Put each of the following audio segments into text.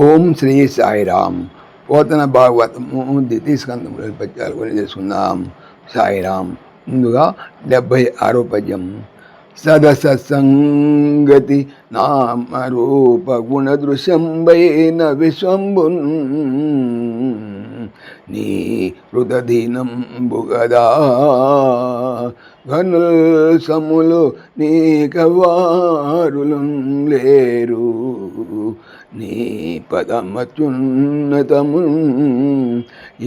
ఓం శ్రీ సాయిరామ్. పోతన భాగవతము ద్వితీయ స్కంధంలోని పద్యాలు కొని చేసుకుందాం. సాయిరామ్. ముందుగా 76వ పద్యం. సదసత్సంగతి నామరూప గుణదృశ్యంబైన విశ్వంబున్ నీ హృదధీనంబుగదా ఘనుల్ సములు నీకవారులు లేరు నీ పదమత్యున్నతము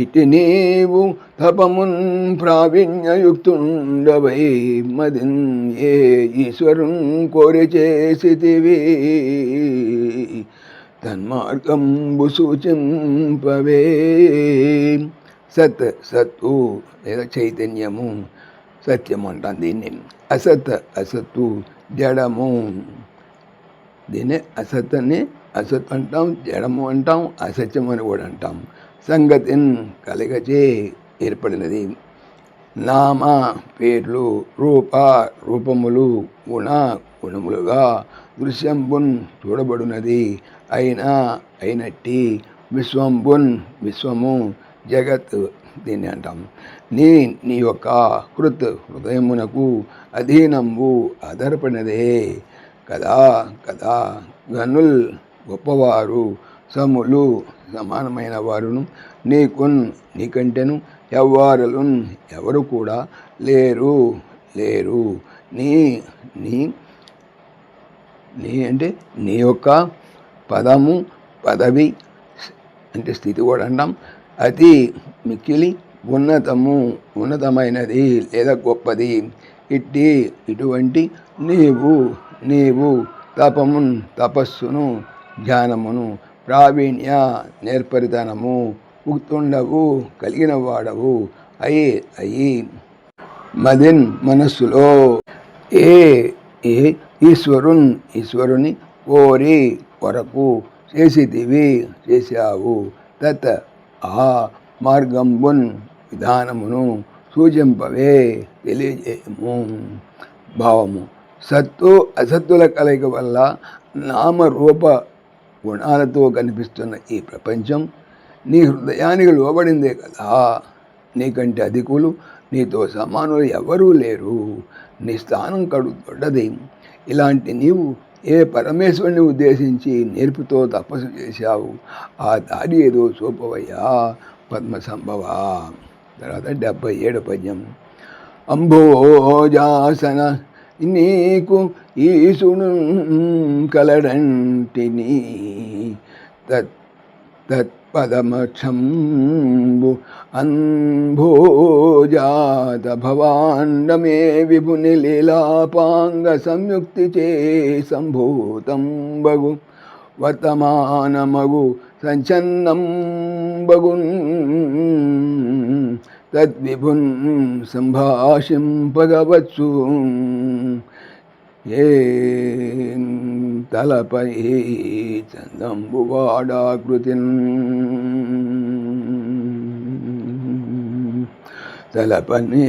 ఇటు నీవు తపమున్ ప్రావీణ్యయుక్తుండవై మదిన్ ఏ ఈశ్వరున్ కోరి చేసితివి తన్మార్గంబు సూచింపవే. సత్ సత్తు లేదా చైతన్యము, సత్యము అంటాం దీన్ని. అసత్ అసత్తు జడము, దీన్ని అసత్తుని అసత్ అంటాం, జడము అంటాం, అసత్యం అని కూడా అంటాం. సంగతిన్ కలగచే ఏర్పడినది. నామ పేర్లు, రూప రూపములు, గుణ గుణములుగా, దృశ్యంబున్ చూడబడునది, అయినా అయినట్టి, విశ్వంబున్ విశ్వము, జగత్ దీన్ని అంటాం. నీ యొక్క హృదయమునకు అధీనంబు ఆధారపడినదే కదా కదా. గనుల్ గొప్పవారు, సములు సమానమైన వారును, నీకున్ నీకంటెను, ఎవ్వారులున్ ఎవరు కూడా లేరు లేరు. నీ నీ నీ అంటే నీ యొక్క పదము, పదవి అంటే స్థితి కూడా అంటాం. అతి మిక్కిలి ఉన్నతము, ఉన్నతమైనది లేదా గొప్పది. ఇటువంటి నీవు తపమున్ తపస్సును, ధ్యానమును, ప్రావీణ్య నేర్పరితనము, ఉక్తుండవు కలిగిన వాడవు అయి మదిన్ మనస్సులో ఏ ఏ ఈశ్వరుని కోరి కొరకు చేశావు. తత్ ఆ మార్గంబున్ విధానమును సూచింపవే తెలియజేయము. భావము. సత్తు అసత్తుల కలయిక వల్ల నామరూప గుణాలతో కనిపిస్తున్న ఈ ప్రపంచం నీ హృదయానికి లోబడిందే కదా. నీకంటే అధికులు, నీతో సమానులు ఎవరూ లేరు. నీ స్థానం కడు దొడ్డది. ఇలాంటి నీవు ఏ పరమేశ్వరుని ఉద్దేశించి నేర్పుతో తపస్సు చేశావు, ఆ దారి ఏదో చూపవయ్యా పద్మ సంభవ. తర్వాత 77వ పద్యం. అంభోజాసన నీకు ఈశును కలడంటిని తత్పదమక్షంబు అంభోజాత భవాండమే విభుని లీలాపాంగ సంయుక్తి చే సంభూతం బగు వర్తమానమగు సంచన్నం బగున్ తద్విభున్ సంభాషింపగవచ్చు. ఏ తలపై చందంబు వాడాకృతిన్ తలపనే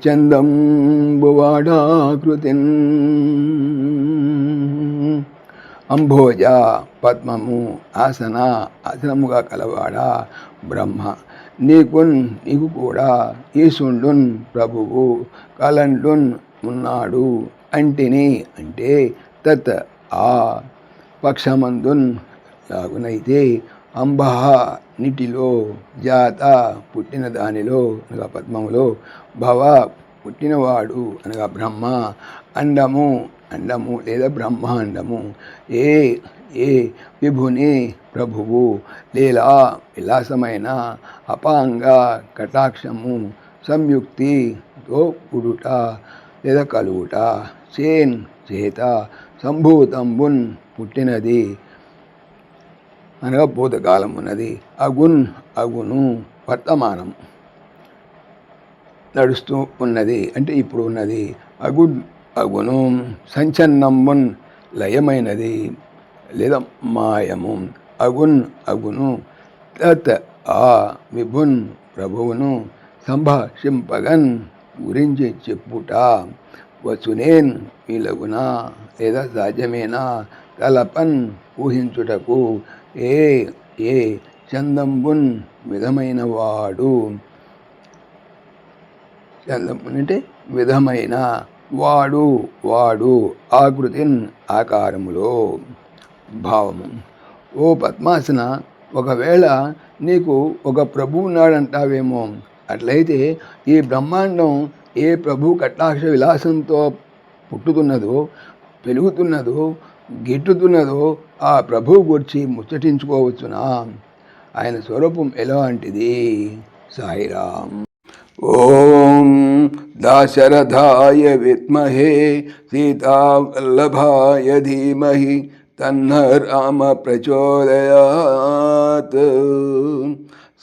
చందంబు వాడాకృతిన్. అంభోజ పద్మము, ఆసనముగా కలవాడా బ్రహ్మ. నీకు కూడా ఈశుండున్ ప్రభువు, కలండున్ ఉన్నాడు. అంటిని అంటే తత్ ఆ పక్షమందున్ లాగునైతే, అంబహ నీటిలో, జాత పుట్టిన దానిలో అనగా పద్మములో, భవ పుట్టినవాడు అనగా బ్రహ్మ, అండము లేదా బ్రహ్మాండము, ఏ విభుని ప్రభువు, విలాసమైన అపాంగ కటాక్షము, సంయుక్తితో కూడుట లేదా కలుగుట, చేత, సంభూతంబున్ పుట్టినది అనగా భూతకాలం ఉన్నది, అగును వర్తమానం నడుస్తూ ఉన్నది అంటే ఇప్పుడు ఉన్నది, అగును సంచన్నంబున్ లయమైనది లేదా మాయము, అగును తత్ ఆ విభున్ ప్రభువును సంభాషింపగన్ గురించి చెప్పుట వసునేన్ వీలగునా లేదా సాధ్యమేనా తలపన్ ఊహించుటకు ఏ ఏ చందంబున్ విధమైన వాడు. చందంబున్ అంటే విధమైన వాడు వాడు ఆకృతిన్ ఆకారములో. భావము. ఓ పద్మాసన, ఒకవేళ నీకు ఒక ప్రభువు ఉన్నాడంటావేమో. అట్లయితే ఈ బ్రహ్మాండం ఏ ప్రభు కటాక్ష విలాసంతో పుట్టుతున్నదో, పెరుగుతున్నదో, గిట్టుతున్నదో ఆ ప్రభువు గురించి ముచ్చటించుకోవచ్చునా? ఆయన స్వరూపం ఎలాంటిది? సాయిరాం. ఓం దాశరథాయ విద్మహే సీతావల్లభాయ ధీమహి తన్న రామ ప్రచోదయాత్.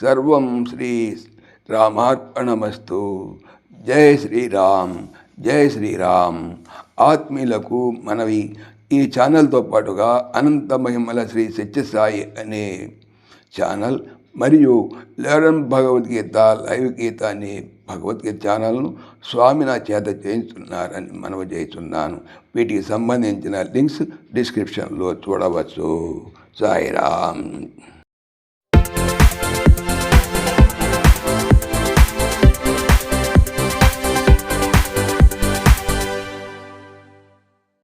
సర్వం శ్రీ రామార్పణమస్తు. జై శ్రీరామ్, జై శ్రీరామ్. ఆత్మీయులకు మనవి, ఈ ఛానల్తో పాటుగా అనంత మహిమల శ్రీ సత్యసాయి అనే ఛానల్ మరియు లెర్న్ భగవద్గీత లైవ్ గీత అనే భగవద్గీత ఛానల్ను స్వామి నా చేత చేయించున్నారని మనవి చేస్తున్నాను. వీటికి సంబంధించిన లింక్స్ డిస్క్రిప్షన్లో చూడవచ్చు. సాయిరామ్.